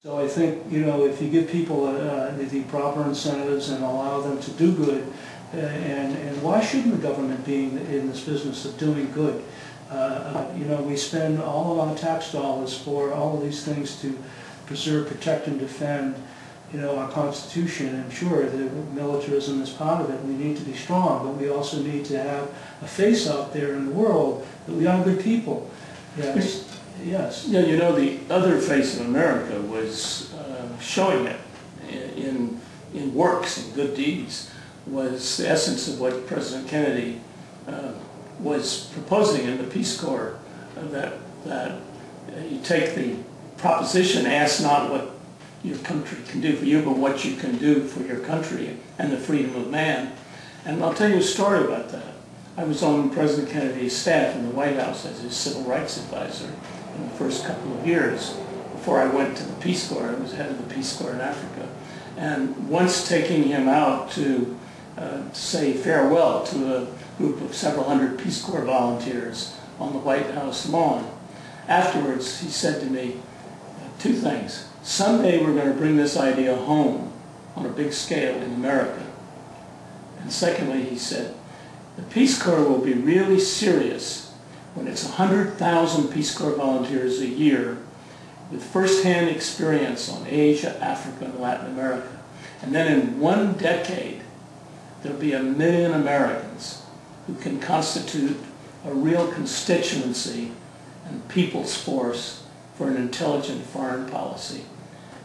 So I think, you know, if you give people the proper incentives and allow them to do good, and why shouldn't the government be in this business of doing good? You know, we spend all of our tax dollars for all of these things to preserve, protect, and defend, you know, our Constitution. And sure, the militarism is part of it. We need to be strong, but we also need to have a face out there in the world that we are good people. Yes. Yes. Yeah, you know, the other face of America was showing it in works and good deeds, was the essence of what President Kennedy was proposing in the Peace Corp, that you take the proposition, ask not what your country can do for you, but what you can do for your country and the freedom of man. And I'll tell you a story about that. I was on President Kennedy's staff in the White House as his civil rights advisor in the first couple of years before I went to the Peace Corps. I was head of the Peace Corps in Africa. And once taking him out to say farewell to a group of several hundred Peace Corps volunteers on the White House lawn, afterwards he said to me two things. Someday we're going to bring this idea home on a big scale in America. And secondly, he said, the Peace Corps will be really serious when it's 100,000 Peace Corps volunteers a year with first-hand experience on Asia, Africa, and Latin America. And then in one decade, there'll be 1 million Americans who can constitute a real constituency and people's force for an intelligent foreign policy.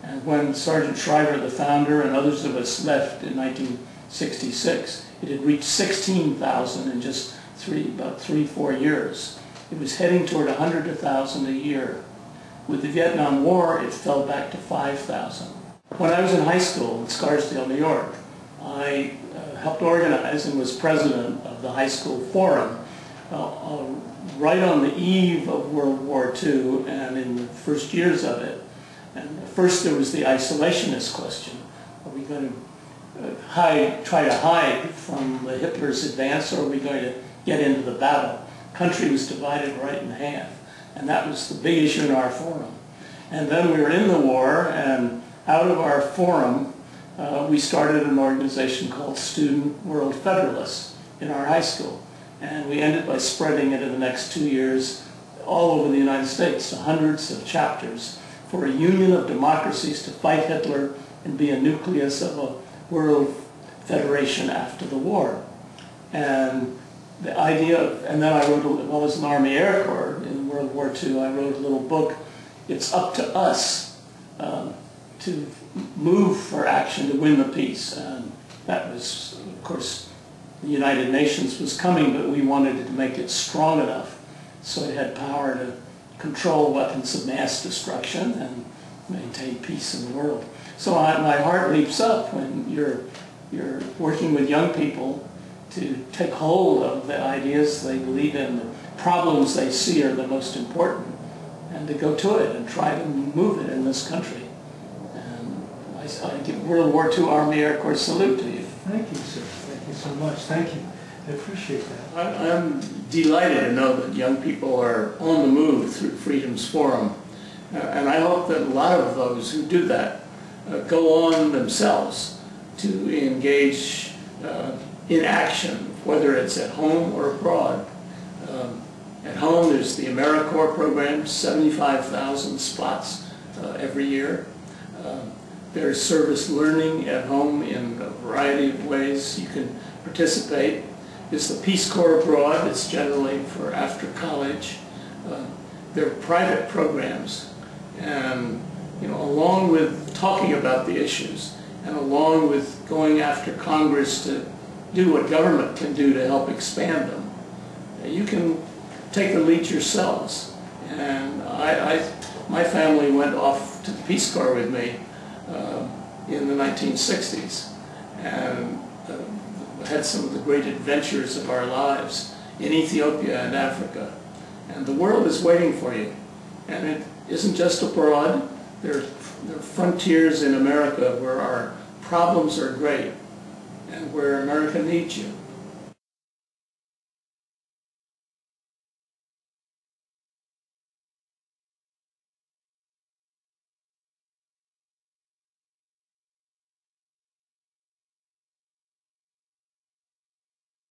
And when Sergeant Shriver, the founder, and others of us left in 1966, it had reached 16,000 in just about 3-4 years. It was heading toward 100,000 a year. With the Vietnam War, it fell back to 5,000. When I was in high school in Scarsdale, New York, I helped organize and was president of the high school forum right on the eve of World War II and in the first years of it. And first there was the isolationist question. Are we going to try to hide from the Hitler's advance, or are we going to get into the battle? The country was divided right in half, and that was the big issue in our forum. And then we were in the war, and out of our forum, we started an organization called Student World Federalists in our high school. And we ended by spreading it in the next 2 years all over the United States to hundreds of chapters for a union of democracies to fight Hitler and be a nucleus of a world federation after the war. And the idea of, and then I wrote, while I was in the Army Air Corps in World War II, I wrote a little book, It's Up to Us, to move for action to win the peace. And that was, of course, the United Nations was coming, but we wanted to make it strong enough so it had power to control weapons of mass destruction and maintain peace in the world. So my heart leaps up when you're working with young people to take hold of the ideas they believe in, the problems they see are the most important, and to go to it and try to move it in this country. And I give World War II Army Air Corps salute to you. Thank you, sir. Thank you so much. Thank you. I appreciate that. I'm delighted to know that young people are on the move through Freedom's Forum. And I hope that a lot of those who do that go on themselves to engage in action, whether it's at home or abroad. At home, there's the Americorp program, 75,000 spots every year. There's service learning at home in a variety of ways you can participate. There's the Peace Corps abroad. It's generally for after college. There are private programs, and you know, along with talking about the issues, and along with going after Congress to do what government can do to help expand them, you can take the lead yourselves. And my family went off to the Peace Corps with me in the 1960s, and had some of the great adventures of our lives in Ethiopia and Africa. And the world is waiting for you. And it isn't just abroad. There are frontiers in America where our problems are great and where America needs you.